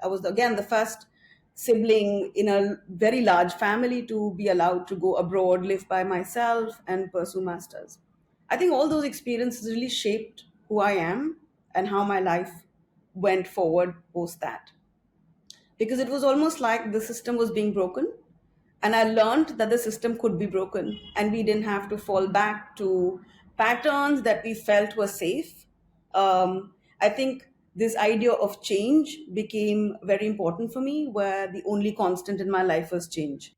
I was again the first sibling in a very large family to be allowed to go abroad, live by myself, and pursue masters. I think all those experiences really shaped who I am and how my life went forward post that, because it was almost like the system was being broken, and I learned that the system could be broken and we didn't have to fall back to patterns that we felt were safe. I think this idea of change became very important for me, where the only constant in my life was change.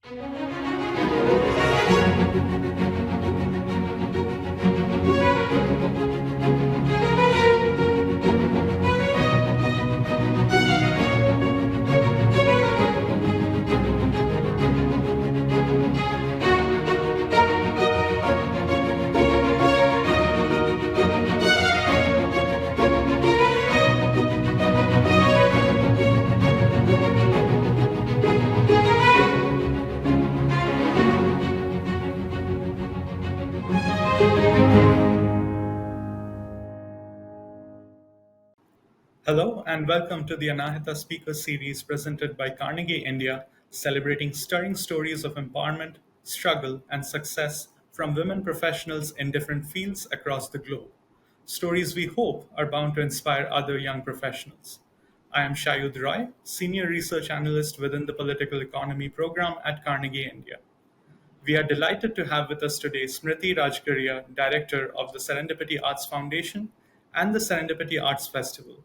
Hello and welcome to the Anahita Speaker Series presented by Carnegie India, celebrating stirring stories of empowerment, struggle, and success from women professionals in different fields across the globe. Stories we hope are bound to inspire other young professionals. I am Shayud Roy, Senior Research Analyst within the Political Economy program at Carnegie India. We are delighted to have with us today Smriti Rajgarhia, Director of the Serendipity Arts Foundation and the Serendipity Arts Festival.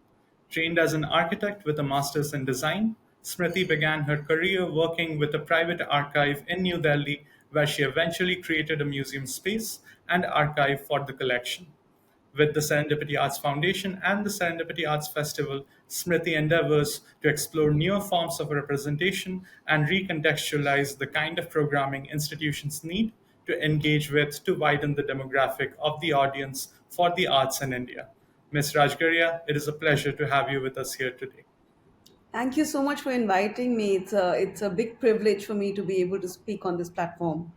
Trained as an architect with a master's in design, Smriti began her career working with a private archive in New Delhi, where she eventually created a museum space and archive for the collection. With the Serendipity Arts Foundation and the Serendipity Arts Festival, Smriti endeavors to explore newer forms of representation and recontextualize the kind of programming institutions need to engage with to widen the demographic of the audience for the arts in India. Ms. Rajgarhia, it is a pleasure to have you with us here today. Thank you so much for inviting me. It's a big privilege for me to be able to speak on this platform.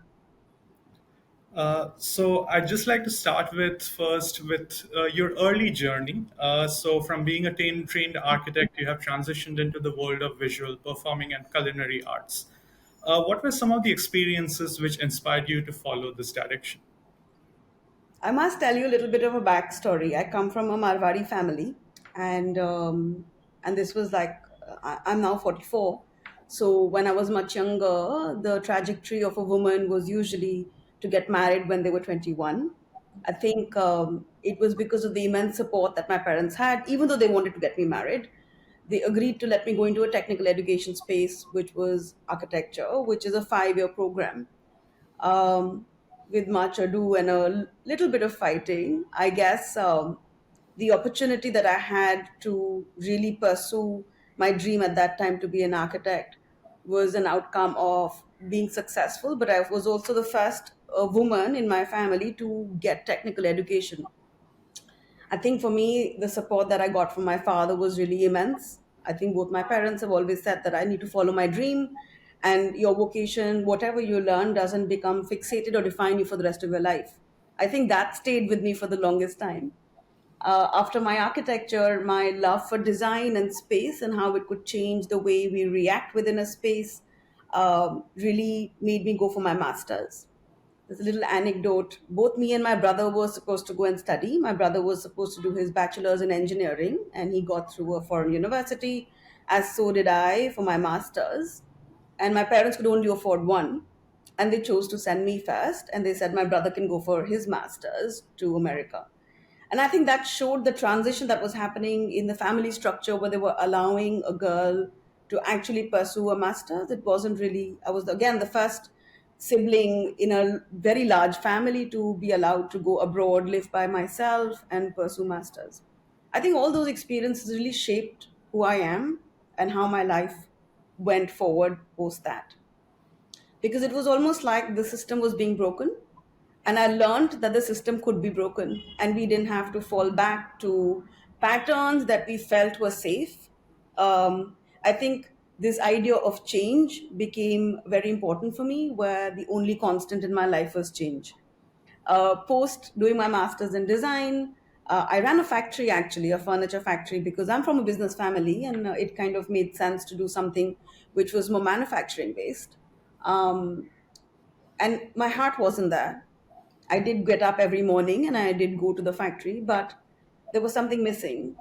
So I'd just like to start with first with your early journey. So from being a trained architect, you have transitioned into the world of visual, performing, and culinary arts. What were some of the experiences which inspired you to follow this direction? I must tell you a little bit of a backstory. I come from a Marwari family, and this was like I'm now 44. So when I was much younger, the trajectory of a woman was usually to get married when they were 21. I think it was because of the immense support that my parents had, even though they wanted to get me married. They agreed to let me go into a technical education space, which was architecture, which is a 5-year program. um, with much ado and a little bit of fighting, I guess the opportunity that I had to really pursue my dream at that time to be an architect was an outcome of being successful. But I was also the first woman in my family to get technical education. I think for me, the support that I got from my father was really immense. I think both my parents have always said that I need to follow my dream, and your vocation, whatever you learn, doesn't become fixated or define you for the rest of your life. I think that stayed with me for the longest time. After my architecture, my love for design and space and how it could change the way we react within a space really made me go for my master's. There's a little anecdote. Both me and my brother were supposed to go and study. My brother was supposed to do his bachelor's in engineering, and he got through a foreign university, as so did I for my master's. And my parents could only afford one, and they chose to send me first. And they said my brother can go for his master's to America. And I think that showed the transition that was happening in the family structure, where they were allowing a girl to actually pursue a master's. It wasn't really, I was again the first sibling in a very large family to be allowed to go abroad, live by myself, and pursue masters. I think all those experiences really shaped who I am and how my life went forward post that, because it was almost like the system was being broken, and I learned that the system could be broken and we didn't have to fall back to patterns that we felt were safe. I think this idea of change became very important for me, where the only constant in my life was change. Post doing my master's in design, I ran a factory, actually, a furniture factory, because I'm from a business family, and it kind of made sense to do something which was more manufacturing based. Um, and my heart wasn't there. I did get up every morning and I did go to the factory, but there was something missing.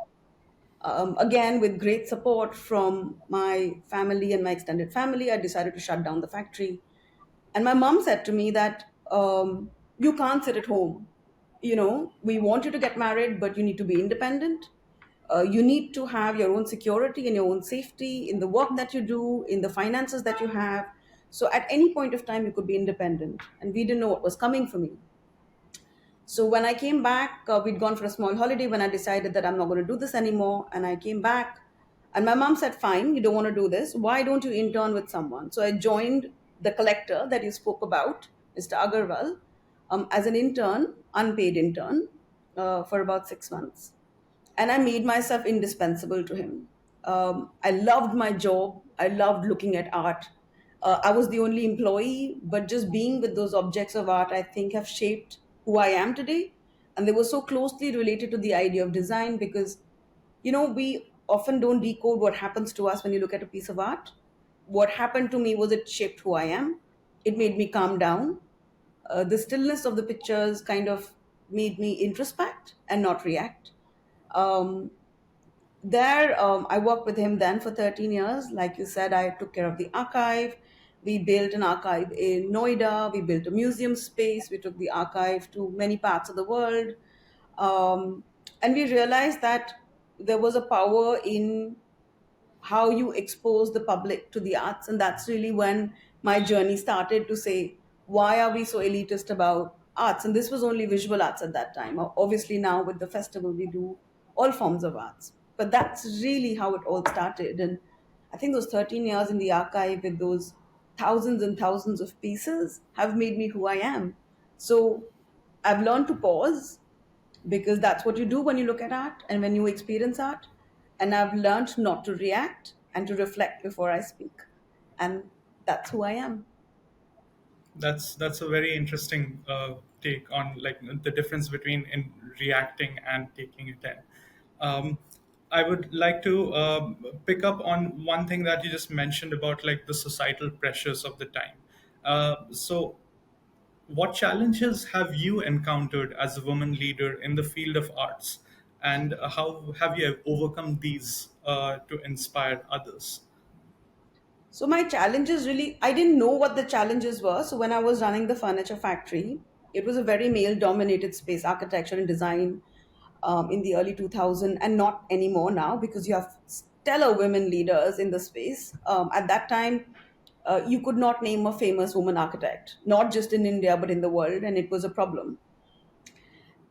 Again, with great support from my family and my extended family, I decided to shut down the factory. And my mom said to me that you can't sit at home. We want you to get married, but you need to be independent. You need to have your own security and your own safety in the work that you do, in the finances that you have. So at any point of time, you could be independent. And we didn't know what was coming for me. So when I came back, we'd gone for a small holiday when I decided that I'm not going to do this anymore. And I came back, and my mom said, "Fine, you don't want to do this. Why don't you intern with someone?" So I joined the collector that you spoke about, Mr. Agarwal, as an intern, unpaid intern, for about 6 months. And I made myself indispensable to him. I loved my job. I loved looking at art. I was the only employee, but just being with those objects of art, I think, have shaped who I am today. And they were so closely related to the idea of design because, we often don't decode what happens to us when you look at a piece of art. What happened to me was it shaped who I am. It made me calm down. The stillness of the pictures kind of made me introspect and not react. Um, I worked with him then for 13 years. Like you said, I took care of the archive. We built an archive in Noida. We built a museum space. We took the archive to many parts of the world. Um, and we realized that there was a power in how you expose the public to the arts. And that's really when my journey started to say, why are we so elitist about arts? And this was only visual arts at that time. Obviously, now with the festival, we do all forms of arts. But that's really how it all started. And I think those 13 years in the archive with those thousands and thousands of pieces have made me who I am. So I've learned to pause because that's what you do when you look at art and when you experience art. And I've learned not to react and to reflect before I speak. And that's who I am. That's a very interesting take on like the difference between in reacting and taking it in. Um, I would like to pick up on one thing that you just mentioned about like the societal pressures of the time. So, what challenges have you encountered as a woman leader in the field of arts, and how have you overcome these to inspire others? So my challenges really, I didn't know what the challenges were. So when I was running the furniture factory, it was a very male dominated space, architecture and design, in the early 2000s, and not anymore now because you have stellar women leaders in the space. At that time, you could not name a famous woman architect, not just in India, but in the world. And it was a problem.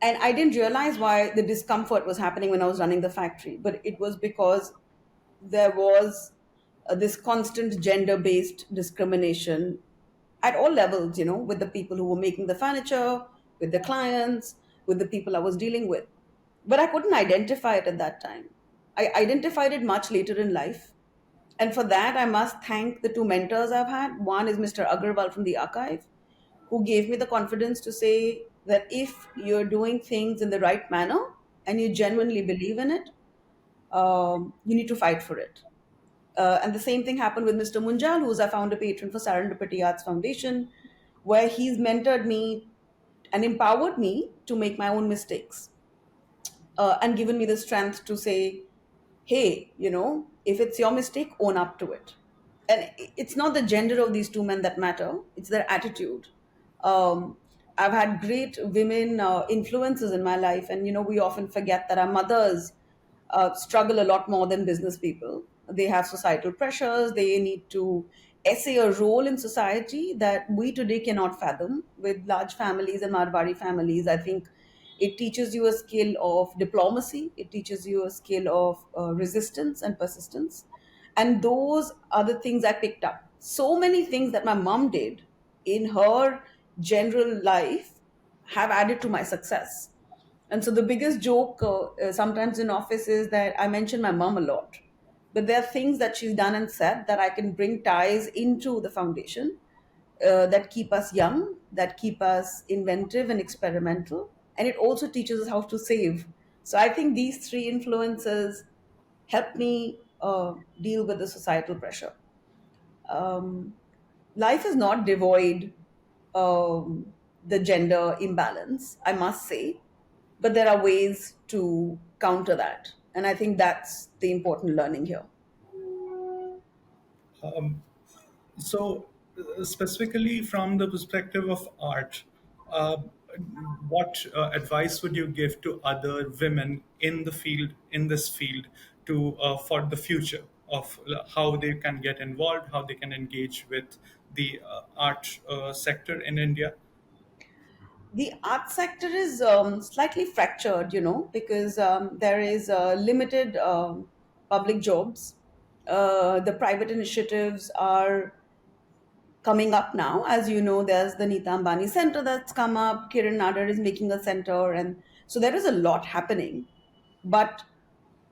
And I didn't realize why the discomfort was happening when I was running the factory, but it was because there was this constant gender based discrimination at all levels, with the people who were making the furniture, with the clients, with the people I was dealing with. But I couldn't identify it at that time. I identified it much later in life. And for that, I must thank the two mentors I've had. One is Mr. Agarwal from the archive, who gave me the confidence to say that if you're doing things in the right manner and you genuinely believe in it, you need to fight for it. And the same thing happened with Mr. Munjal, who's a founder patron for Serendipity Arts Foundation, where he's mentored me and empowered me to make my own mistakes, and given me the strength to say, hey, if it's your mistake, own up to it. And it's not the gender of these two men that matter, it's their attitude. um, I've had great women influences in my life, and we often forget that our mothers struggle a lot more than business people. They have societal pressures, they need to essay a role in society that we today cannot fathom. With large families and Marwari families, I think it teaches you a skill of diplomacy, it teaches you a skill of resistance and persistence. And those are the things I picked up. So many things that my mom did in her general life have added to my success. And so the biggest joke sometimes in office is that I mention my mom a lot. But there are things that she's done and said that I can bring ties into the foundation, that keep us young, that keep us inventive and experimental. And it also teaches us how to save. So I think these three influences help me deal with the societal pressure. um, Life is not devoid the gender imbalance, I must say, but there are ways to counter that, and I think that's the important learning here. So, specifically from the perspective of art, uh, what advice would you give to other women in the field, in this field, to for the future of how they can get involved, how they can engage with the art sector in India? The art sector is slightly fractured, because there is limited public jobs. The private initiatives are coming up now. As you know, there's the Nita Ambani Center that's come up. Kiran Nadar is making a center, and so there is a lot happening. But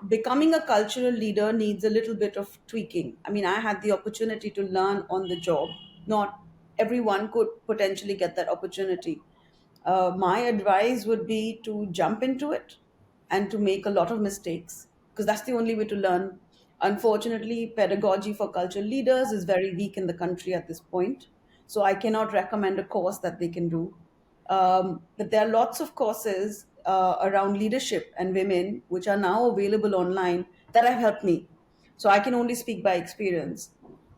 becoming a cultural leader needs a little bit of tweaking. I mean, I had the opportunity to learn on the job. Not everyone could potentially get that opportunity. My advice would be to jump into it and to make a lot of mistakes, because that's the only way to learn. Unfortunately, pedagogy for cultural leaders is very weak in the country at this point. So I cannot recommend a course that they can do. But there are lots of courses around leadership and women which are now available online that have helped me. So I can only speak by experience.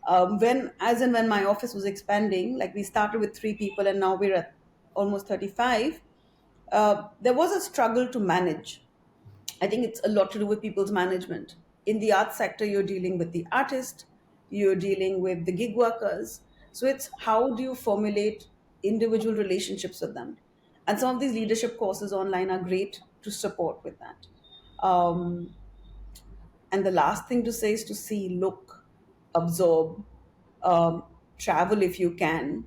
As and when my office was expanding, like we started with 3 people and now we're at almost 35, there was a struggle to manage. I think it's a lot to do with people's management. In the art sector, you're dealing with the artist, you're dealing with the gig workers. So it's how do you formulate individual relationships with them? And some of these leadership courses online are great to support with that. Um, and the last thing to say is to see, look, absorb, travel if you can.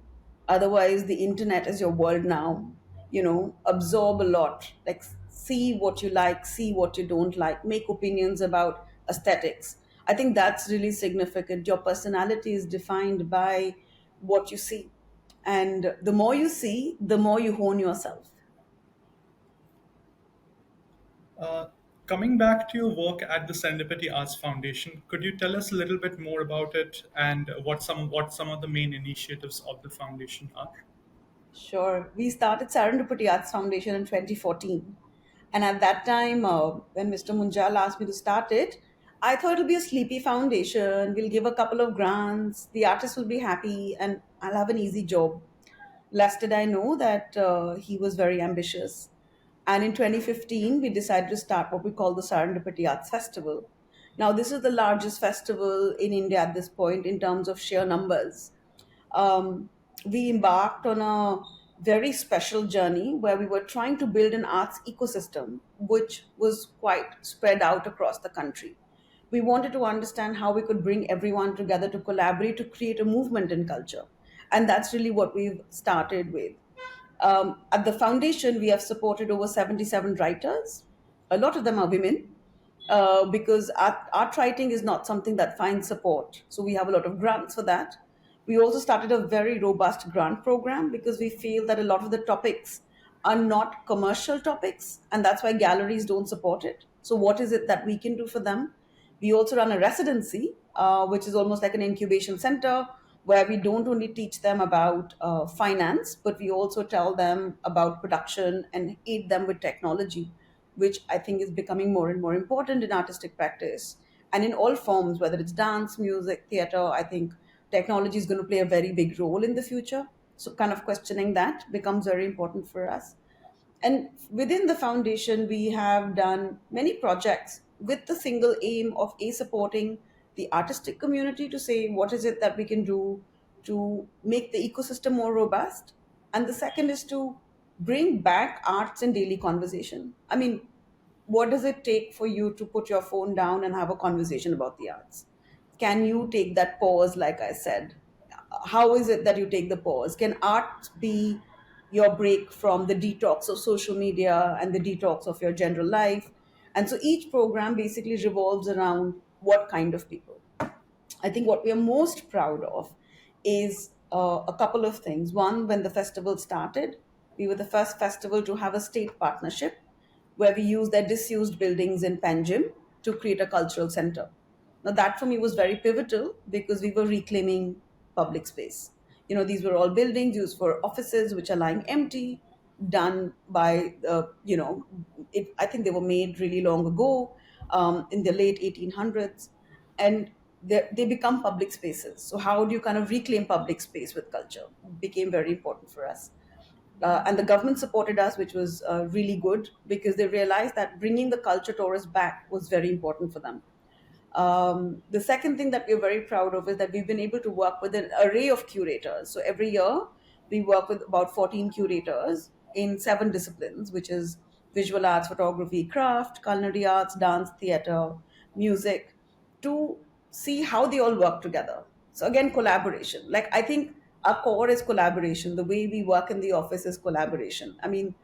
Otherwise, the internet is your world now. Absorb a lot. Like, see what you like, see what you don't like, make opinions about aesthetics. I think that's really significant. Your personality is defined by what you see. And the more you see, the more you hone yourself. Uh, Coming back to your work at the Serendipity Arts Foundation, could you tell us a little bit more about it and what some of the main initiatives of the foundation are? Sure. We started Serendipity Arts Foundation in 2014. And at that time, when Mr. Munjal asked me to start it, I thought it'll be a sleepy foundation. We'll give a couple of grants, the artist will be happy, and I'll have an easy job. Less did I know that he was very ambitious. And in 2015, we decided to start what we call the Serendipity Arts Festival. Now, this is the largest festival in India at this point in terms of sheer numbers. We embarked on a very special journey where we were trying to build an arts ecosystem which was quite spread out across the country. We wanted to understand how we could bring everyone together to collaborate to create a movement in culture. And that's really what we've started with. At the foundation, we have supported over 77 writers. A lot of them are women, because art writing is not something that finds support. So we have a lot of grants for that. We also started a very robust grant program because we feel that a lot of the topics are not commercial topics, and that's why galleries don't support it. So, what is it that we can do for them? We also run a residency, which is almost like an incubation center where we don't only teach them about finance, but we also tell them about production and aid them with technology, which I think is becoming more and more important in artistic practice and in all forms, whether it's dance, music, theater. I think technology is going to play a very big role in the future. So, kind of questioning that becomes very important for us. And within the foundation, we have done many projects with the single aim of supporting the artistic community to say what is it that we can do to make the ecosystem more robust. And the second is to bring back arts in daily conversation. I mean, what does it take for you to put your phone down and have a conversation about the arts? Can you take that pause, like I said? How is it that you take the pause? Can art be your break from the detox of social media and the detox of your general life? And so each program basically revolves around what kind of people. I think what we are most proud of is a couple of things. One, when the festival started, we were the first festival to have a state partnership. where we used their disused buildings in Panjim to create a cultural center. Now, that for me was very pivotal because we were reclaiming public space. These were all buildings used for offices which are lying empty, done by, I think they were made really long ago, in the late 1800s, and they become public spaces. So, how do you kind of reclaim public space with culture? Became very important for us. And the government supported us, which was really good because they realized that bringing the culture tourists back was very important for them. The second thing that we're very proud of is that we've been able to work with an array of curators. So every year, we work with about 14 curators in 7 disciplines, which is visual arts, photography, craft, culinary arts, dance, theater, music, to see how they all work together. So again, collaboration. Like, I think our core is collaboration. The way we work in the office is collaboration. I mean,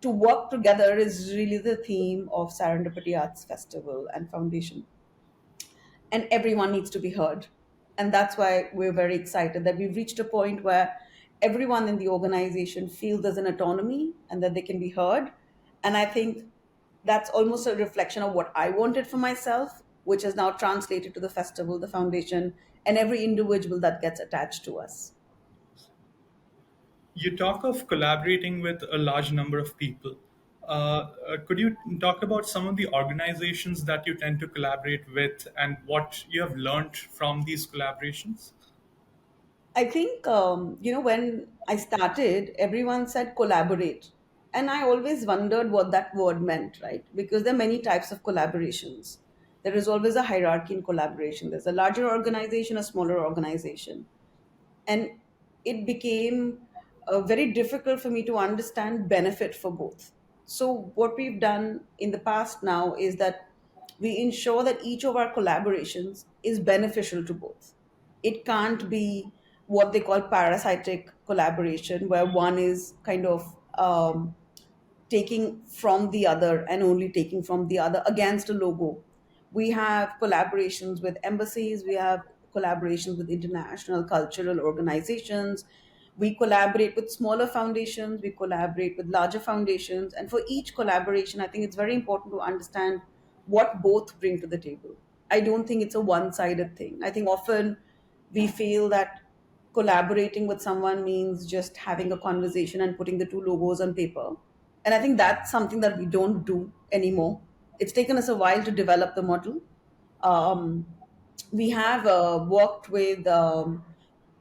to work together is really the theme of Serendipity Arts Festival and Foundation, and everyone needs to be heard. And that's why we're very excited that we've reached a point where everyone in the organization feels there's an autonomy and that they can be heard. And I think that's almost a reflection of what I wanted for myself, which is now translated to the festival, the foundation, and every individual that gets attached to us. You talk of collaborating with a large number of people. Could you talk about some of the organizations that you tend to collaborate with and what you have learned from these collaborations? I think, when I started, everyone said collaborate. And I always wondered what that word meant, right? Because there are many types of collaborations. There is always a hierarchy in collaboration. There's a larger organization, a smaller organization. And it became very difficult for me to understand benefit for both. So, what we've done in the past now is that we ensure that each of our collaborations is beneficial to both. It can't be what they call parasitic collaboration, where one is kind of taking from the other and only taking from the other against a logo. We have collaborations with embassies, we have collaborations with international cultural organizations, we collaborate with smaller foundations, we collaborate with larger foundations. And for each collaboration, I think it's very important to understand what both bring to the table. I don't think it's a one sided thing. I think often we feel that collaborating with someone means just having a conversation and putting the two logos on paper. And I think that's something that we don't do anymore. It's taken us a while to develop the model. Um, we have worked with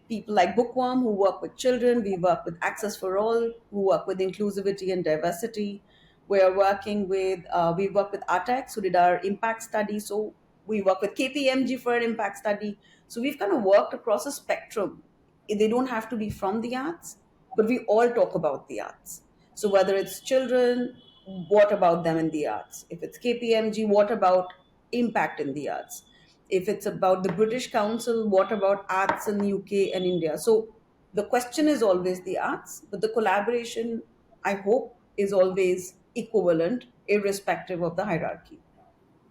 people like Bookworm who work with children. We work with Access for All who work with inclusivity and diversity. We work with Artex who did our impact study. So we work with KPMG for an impact study. So we've kind of worked across a spectrum. They don't have to be from the arts, but we all talk about the arts. So whether it's children, what about them in the arts? If it's KPMG, what about impact in the arts? If it's about the British Council, what about arts in the UK and India? So the question is always the arts, but the collaboration, I hope, is always equivalent, irrespective of the hierarchy.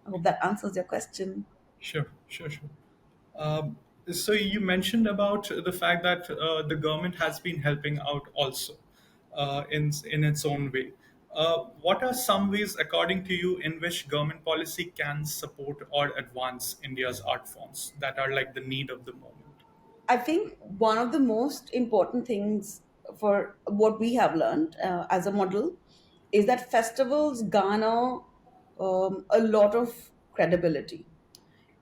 I hope that answers your question. Sure, sure, sure. So you mentioned about the fact that the government has been helping out also in its own way. What are some ways, according to you, in which government policy can support or advance India's art forms that are like the need of the moment? I think one of the most important things for what we have learned as a model is that festivals garner a lot of credibility.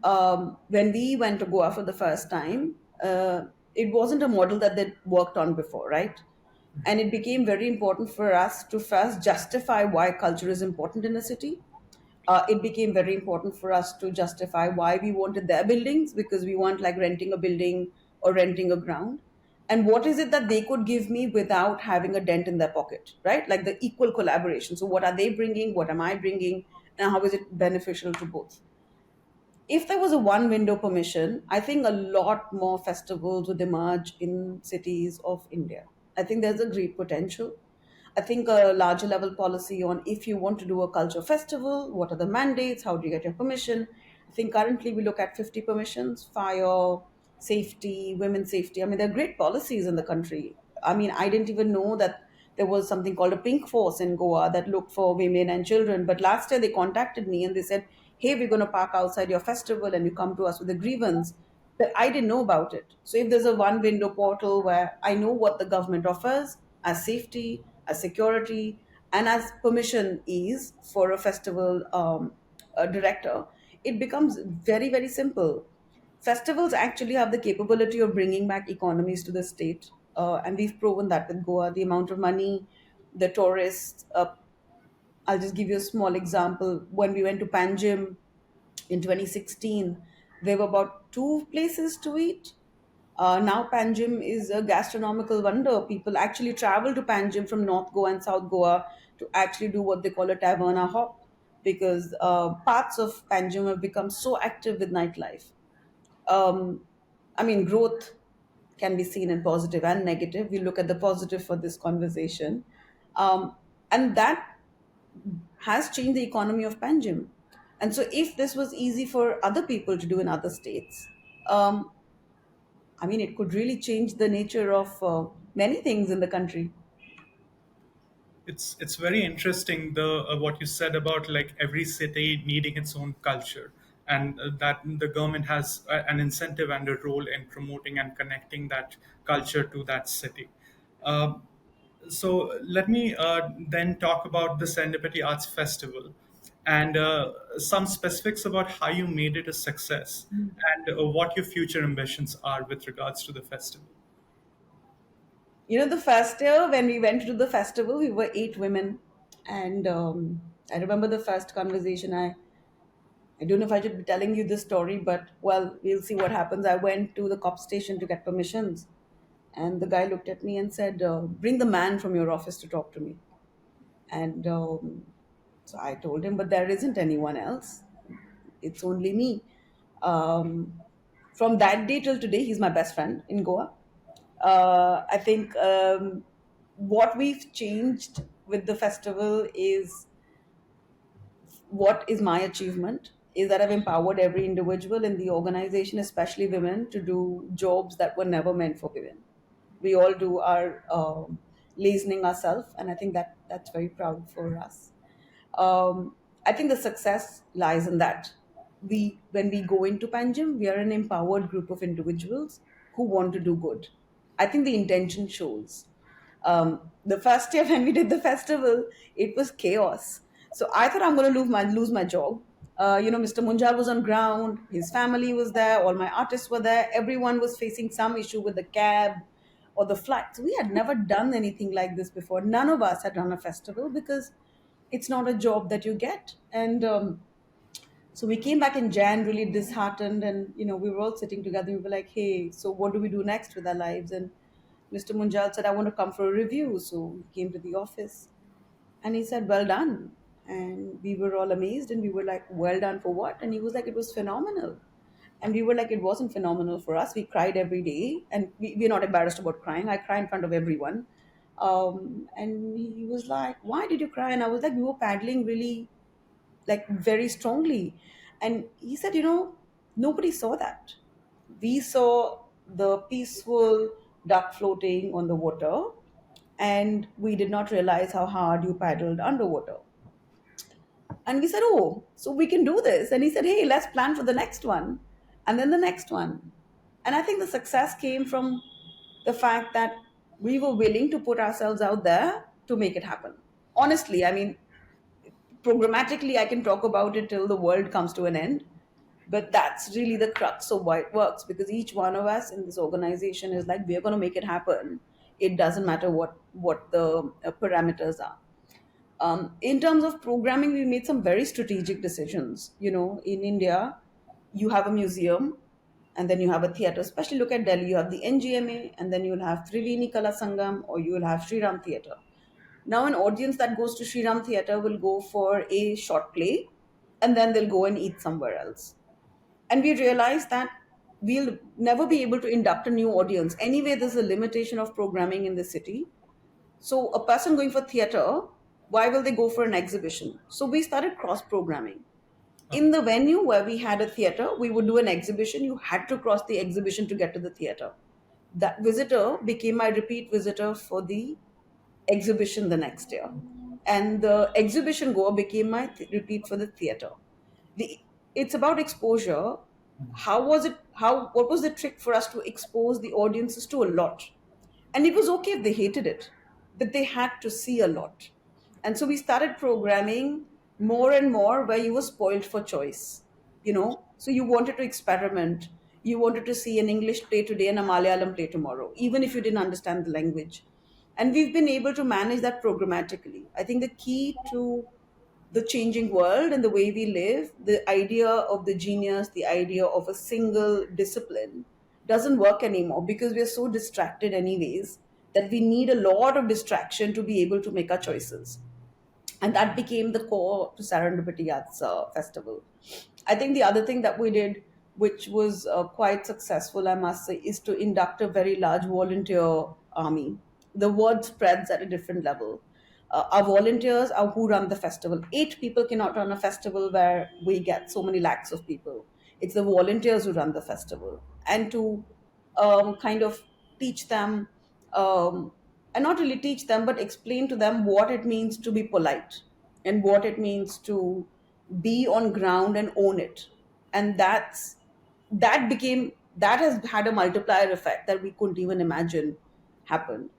When we went to Goa for the first time, it wasn't a model that they'd worked on before, right? And it became very important for us to first justify why culture is important in a city. It became very important for us to justify why we wanted their buildings, because we weren't like renting a building or renting a ground. And what is it that they could give me without having a dent in their pocket, right? Like the equal collaboration. So, what are they bringing? What am I bringing? And how is it beneficial to both? If there was a one window permission, I think a lot more festivals would emerge in cities of India. I think there's a great potential. I think a larger level policy on if you want to do a culture festival, what are the mandates, how do you get your permission? I think currently we look at 50 permissions, fire, safety, women's safety. I mean, there are great policies in the country. I mean, I didn't even know that There was something called a pink force in Goa that looked for women and children. But last year they contacted me and they said, hey, we're going to park outside your festival and you come to us with a grievance. That I didn't know about it. So if there's a one window portal where I know what the government offers as safety, as security, and as permission is for a festival a director, it becomes very, very simple. Festivals actually have the capability of bringing back economies to the state, and we've proven that with Goa. The amount of money, the tourists. I'll just give you a small example. When we went to Panjim in 2016, there were about two places to eat. Now Panjim is a gastronomical wonder. People actually travel to Panjim from North Goa and South Goa to actually do what they call a taverna hop, because parts of Panjim have become so active with nightlife. um, I mean, growth can be seen in positive and negative. We look at the positive for this conversation. And that has changed the economy of Panjim. And so, if this was easy for other people to do in other states, um, I mean, it could really change the nature of many things in the country. It's very interesting the what you said about like every city needing its own culture, and that the government has an incentive and a role in promoting and connecting that culture to that city. Um, so let me then talk about the Serendipity Arts Festival and some specifics about how you made it a success and what your future ambitions are with regards to the festival. You know, the first year when we went to the festival, we were eight women. And I remember the first conversation. I don't know if I should be telling you this story, but well, we'll see what happens. I went to the cop station to get permissions, and the guy looked at me and said, "Bring the man from your office to talk to me." And so I told him, "But there isn't anyone else. It's only me." Um, from that day till today, he's my best friend in Goa. I think what we've changed with the festival is what is my achievement is that I've empowered every individual in the organization, especially women, to do jobs that were never meant for women. We all do our lazening ourselves, and I think that that's very proud for us. I think the success lies in that. When we go into Panjim, we are an empowered group of individuals who want to do good. I think the intention shows. The first year when we did the festival, it was chaos. So I thought I'm going to lose my job. Mr. Munjal was on ground. His family was there. All my artists were there. Everyone was facing some issue with the cab or the flights. We had never done anything like this before. None of us had done a festival because it's not a job that you get. And so we came back in Jan, really disheartened, and we were all sitting together. We were like, "Hey, so what do we do next with our lives?" And Mr. Munjal said, "I want to come for a review." So he came to the office, and he said, "Well done." And we were all amazed, and we were like, "Well done for what?" And he was like, "It was phenomenal." And we were like, "It wasn't phenomenal for us. We cried every day, and we're not embarrassed about crying. I cry in front of everyone." And he was like, "Why did you cry?" And I was like, "We were paddling really, like, very strongly." And he said, "Nobody saw that. We saw the peaceful duck floating on the water, and we did not realize how hard you paddled underwater." And we said, "Oh, so we can do this." And he said, "Hey, let's plan for the next one." And then the next one. And I think the success came from the fact that we were willing to put ourselves out there to make it happen. Honestly, I mean, programmatically, I can talk about it till the world comes to an end. But that's really the crux of why it works, because each one of us in this organization is like, we're going to make it happen. It doesn't matter what the parameters are. In terms of programming, we made some very strategic decisions. In India, you have a museum and then you have a theater. Especially look at Delhi, you have the NGMA and then you'll have Trilini Kala Sangam or you'll have Sri Ram Theatre. Now, an audience that goes to Sri Ram Theatre will go for a short play and then they'll go and eat somewhere else. And we realized that we'll never be able to induct a new audience. Anyway, there's a limitation of programming in the city. So a person going for theater, why will they go for an exhibition? So we started cross programming. In the venue where we had a theater, we would do an exhibition. You had to cross the exhibition to get to the theater. That visitor became my repeat visitor for the exhibition the next year. And the exhibition goer became my repeat for the theater. The It's about exposure. What was the trick for us to expose the audiences to a lot? And it was okay if they hated it, but they had to see a lot. And so we started programming more and more where you were spoiled for choice. So you wanted to experiment. You wanted to see an English play today and a Malayalam play tomorrow, even if you didn't understand the language. And we've been able to manage that programmatically. I think the key to the changing world and the way we live, the idea of the genius, the idea of a single discipline doesn't work anymore because we are so distracted, anyways, that we need a lot of distraction to be able to make our choices. And that became the core to Serendipity Arts Festival. I think the other thing that we did, which was quite successful, I must say, is to induct a very large volunteer army. The word spreads at a different level. Our volunteers are who run the festival. 8 people cannot run a festival where we get so many lakhs of people. It's the volunteers who run the festival. And to kind of teach them, and not really teach them, but explain to them what it means to be polite and what it means to be on ground and own it. And that has had a multiplier effect that we couldn't even imagine happened.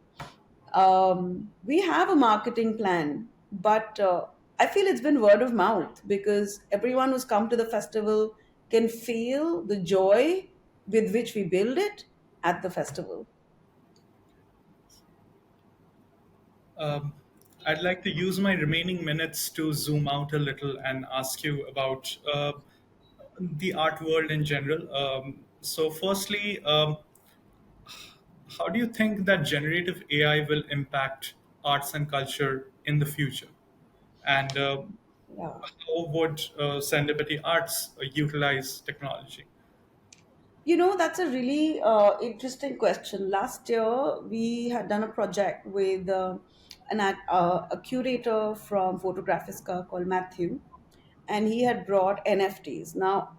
We have a marketing plan, but I feel it's been word of mouth because everyone who's come to the festival can feel the joy with which we build it at the festival. Um, I'd like to use my remaining minutes to zoom out a little and ask you about the art world in general. Firstly, how do you think that generative AI will impact arts and culture in the future? And Yeah. how would Serendipity Arts utilize technology? That's a really interesting question. Last year, we had done a project with a curator from Photographica called Matthew, and he had brought NFTs. Now,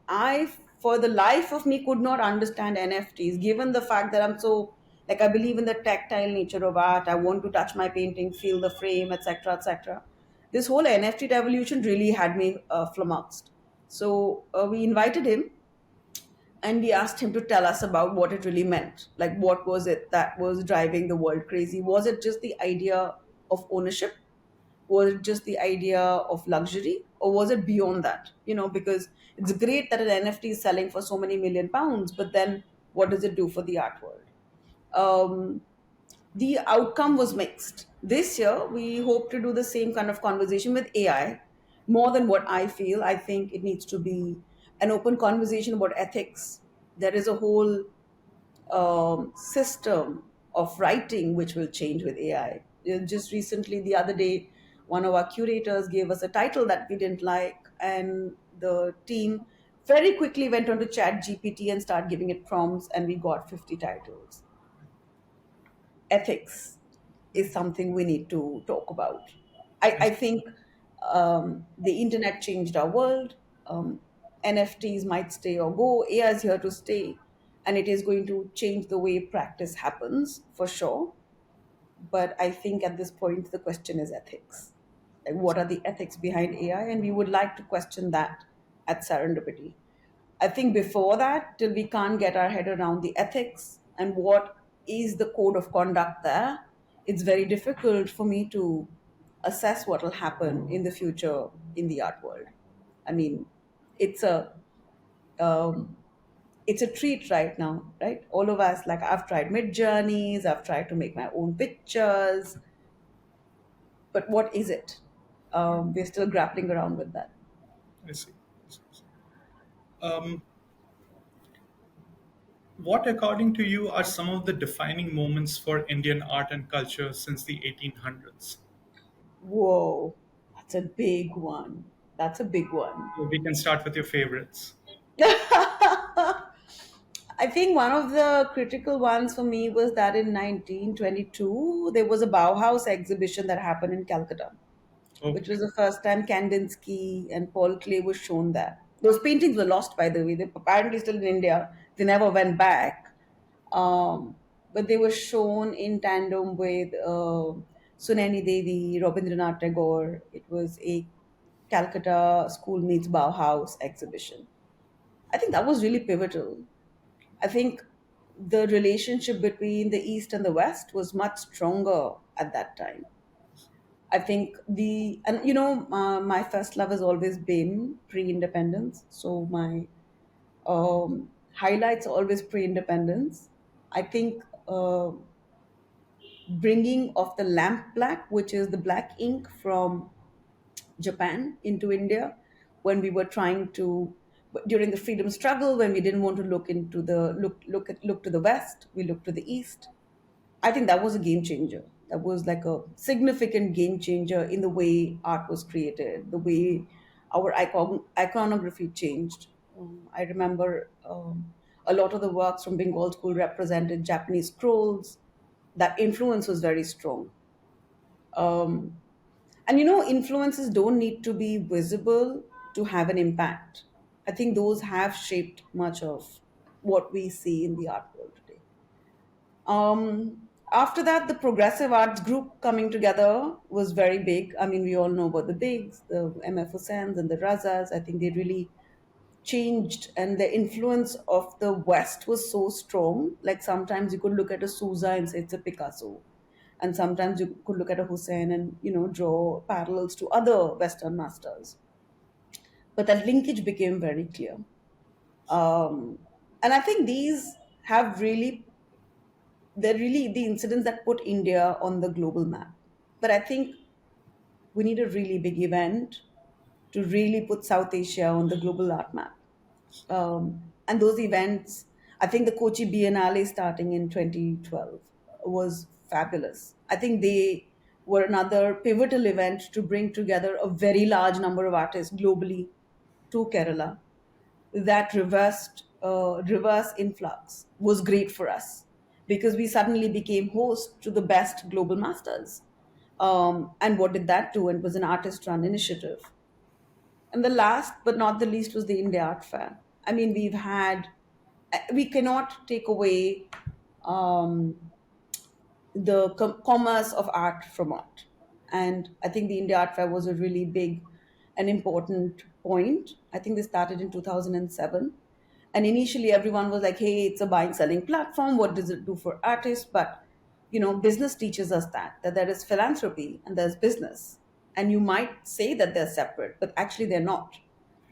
for the life of me, could not understand NFTs, given the fact that I'm so, like, I believe in the tactile nature of art. I want to touch my painting, feel the frame, etc., etc. This whole NFT revolution really had me flummoxed. So we invited him and we asked him to tell us about what it really meant. Like, what was it that was driving the world crazy? Was it just the idea of ownership? Was it just the idea of luxury? Or was it beyond that? Because it's great that an NFT is selling for so many million pounds, but then what does it do for the art world? Um, the outcome was mixed. This year, we hope to do the same kind of conversation with AI. More than what I feel, I think it needs to be an open conversation about ethics. There is a whole system of writing which will change with AI. Just recently, the other day, one of our curators gave us a title that we didn't like, and the team very quickly went onto Chat GPT and started giving it prompts, and we got 50 titles. Ethics is something we need to talk about. I think the internet changed our world. NFTs might stay or go. AI is here to stay, and it is going to change the way practice happens for sure. But I think at this point, the question is ethics. Like, what are the ethics behind AI? And we would like to question that at Serendipity. I think before that, till we can't get our head around the ethics and what is the code of conduct there, it's very difficult for me to assess what will happen in the future in the art world. I mean, it's a um, it's a treat right now, right? All of us, like, I've tried mid journeys, I've tried to make my own pictures, but what is it? We're still grappling around with that. I see. Um, what, according to you, are some of the defining moments for Indian art and culture since the 1800s? Whoa, that's a big one. That's a big one. We can start with your favorites. I think one of the critical ones for me was that in 1922, there was a Bauhaus exhibition that happened in Calcutta, which was Okay. the first time Kandinsky and Paul Klee was shown there. Those paintings were lost, by the way. They're apparently still in India. They never went back. But they were shown in tandem with Sunani Devi, Rabindranath Tagore. It was a Calcutta School Meets Bauhaus exhibition. I think that was really pivotal. I think the relationship between the East and the West was much stronger at that time. I think my first love has always been pre-independence. So my highlights always pre-independence. I think bringing of the lamp black, which is the black ink from Japan into India, when we were trying to during the freedom struggle, when we didn't want to look into the look to the west, we looked to the east. I think that was a game changer. That was like a significant game changer in the way art was created, the way our iconography changed. I remember a lot of the works from Bengal school represented Japanese scrolls. That influence was very strong. Um, and influences don't need to be visible to have an impact. I think those have shaped much of what we see in the art world today. After that, the progressive arts group coming together was very big. I mean, we all know about the bigs, the MF Hussains and the Razas. I think they really changed, and the influence of the West was so strong. Like sometimes you could look at a Souza and say it's a Picasso, and sometimes you could look at a Hussein and draw parallels to other Western masters. But that linkage became very clear, and I think these have really they're really the incidents that put India on the global map. But I think we need a really big event to really put South Asia on the global art map. And those events, I think the Kochi Biennale starting in 2012 was fabulous. I think they were another pivotal event to bring together a very large number of artists globally to Kerala. That reverse influx was great for us because we suddenly became host to the best global masters. And what did that do? It was an artist run initiative. And the last but not the least was the India Art Fair. I mean, we cannot take away um, the commerce of art from art. And I think the India Art Fair was a really big and important point. I think they started in 2007. And initially, everyone was like, hey, it's a buying selling platform. What does it do for artists? But, business teaches us that there is philanthropy and there's business. And you might say that they're separate, but actually they're not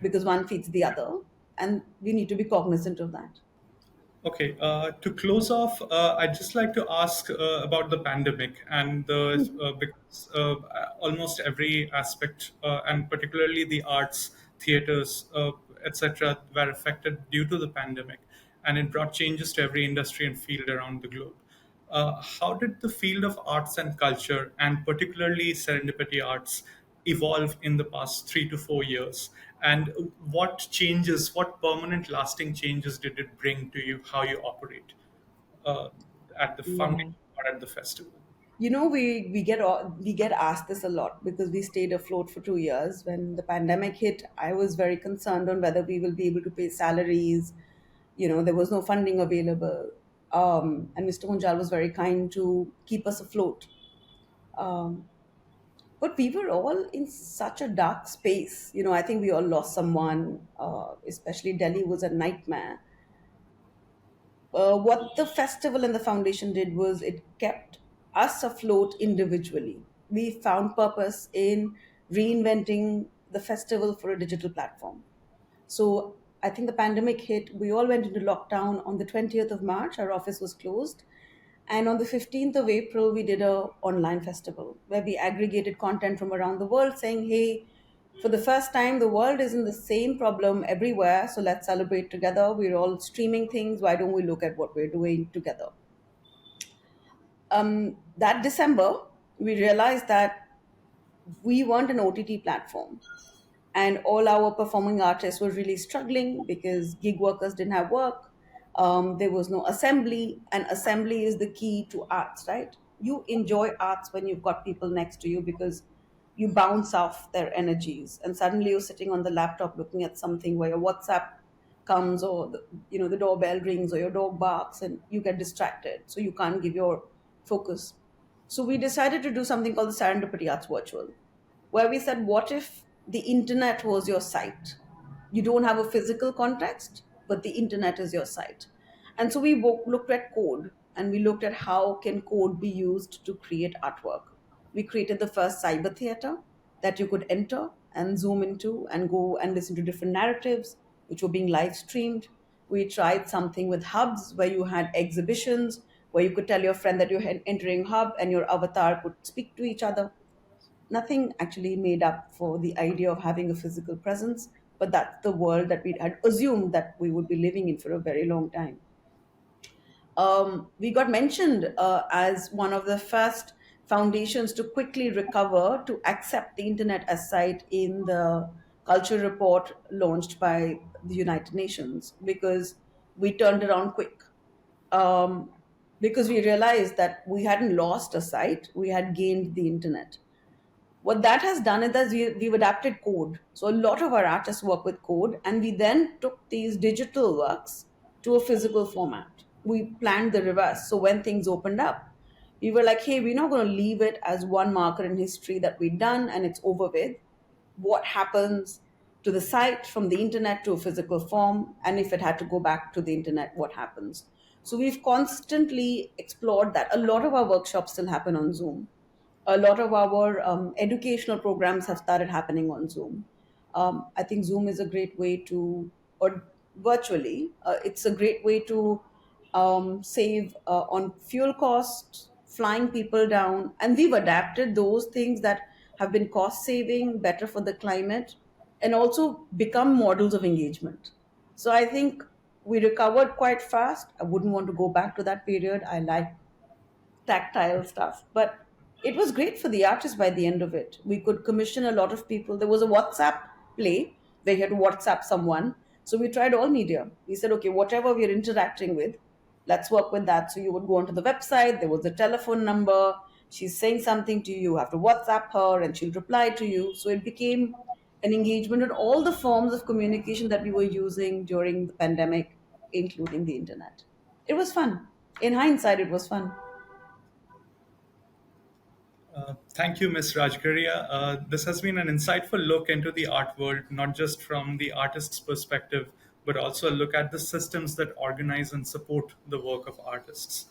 because one feeds the other. And we need to be cognizant of that. Okay, to close off, I'd just like to ask about the pandemic and the because almost every aspect, and particularly the arts, theaters, etc., were affected due to the pandemic, and it brought changes to every industry and field around the globe. How did the field of arts and culture, and particularly serendipity arts, evolve in the past 3 to 4 years? And what changes, what permanent, lasting changes did it bring to you, how you operate uh, at the Yeah. foundation or at the festival? We get asked this a lot because we stayed afloat for 2 years. When the pandemic hit, I was very concerned on whether we will be able to pay salaries. There was no funding available, and Mr. Munjal was very kind to keep us afloat. Um, but we were all in such a dark space. I think we all lost someone. Especially Delhi was a nightmare. What the festival and the foundation did was it kept us afloat individually. We found purpose in reinventing the festival for a digital platform. So I think the pandemic hit, we all went into lockdown on the 20th of March. Our office was closed. And on the 15th of April, we did a online festival where we aggregated content from around the world saying, hey, for the first time, the world is in the same problem everywhere. So let's celebrate together. We're all streaming things. Why don't we look at what we're doing together? That December, we realized that we weren't an OTT platform. And all our performing artists were really struggling because gig workers didn't have work. There was no assembly, and assembly is the key to arts, right? You enjoy arts when you've got people next to you because you bounce off their energies, and suddenly you're sitting on the laptop looking at something where your WhatsApp comes or the doorbell rings or your dog barks and you get distracted, so you can't give your focus. So we decided to do something called the Serendipity Arts Virtual, where we said, what if the internet was your site? You don't have a physical context, but the internet is your site. And so we looked at code, and we looked at how can code be used to create artwork. We created the first cyber theater that you could enter and zoom into and go and listen to different narratives which were being live streamed. We tried something with hubs where you had exhibitions where you could tell your friend that you're entering hub and your avatar could speak to each other. Nothing actually made up for the idea of having a physical presence, but that's the world that we had assumed that we would be living in for a very long time. We got mentioned as one of the first foundations to quickly recover to accept the internet as site in the culture report launched by the United Nations, because we turned around quick. um, because we realized that we hadn't lost a site, we had gained the internet. What that has done is that we've adapted code. So a lot of our artists work with code, and we then took these digital works to a physical format. We planned the reverse. So when things opened up, we were like, hey, we're not going to leave it as one marker in history that we've done and it's over with. What happens to the site from the internet to a physical form? And if it had to go back to the internet, what happens? So we've constantly explored that. A lot of our workshops still happen on Zoom. A lot of our educational programs have started happening on Zoom. I think Zoom is a great way to, or virtually, it's a great way to save on fuel costs, flying people down, and we've adapted those things that have been cost saving, better for the climate, and also become models of engagement. So I think we recovered quite fast. I wouldn't want to go back to that period. I like tactile stuff. But it was great for the artist by the end of it. We could commission a lot of people. There was a WhatsApp play where you had to WhatsApp someone. So we tried all media. We said, okay, whatever we're interacting with, let's work with that. So you would go onto the website, there was a telephone number, she's saying something to you, you have to WhatsApp her and she'll reply to you. So it became an engagement in all the forms of communication that we were using during the pandemic, including the internet. It was fun. In hindsight, it was fun. Thank you, Ms. Rajgarhia. This has been an insightful look into the art world, not just from the artist's perspective, but also a look at the systems that organize and support the work of artists.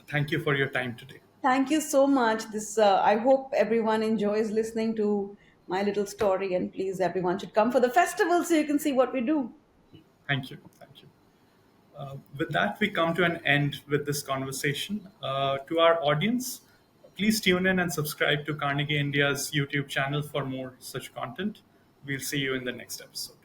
Thank you for your time today. Thank you so much. This I hope everyone enjoys listening to my little story, and please, everyone should come for the festival so you can see what we do. Thank you. Thank you. With that, we come to an end with this conversation. To our audience, please tune in and subscribe to Carnegie India's YouTube channel for more such content. We'll see you in the next episode.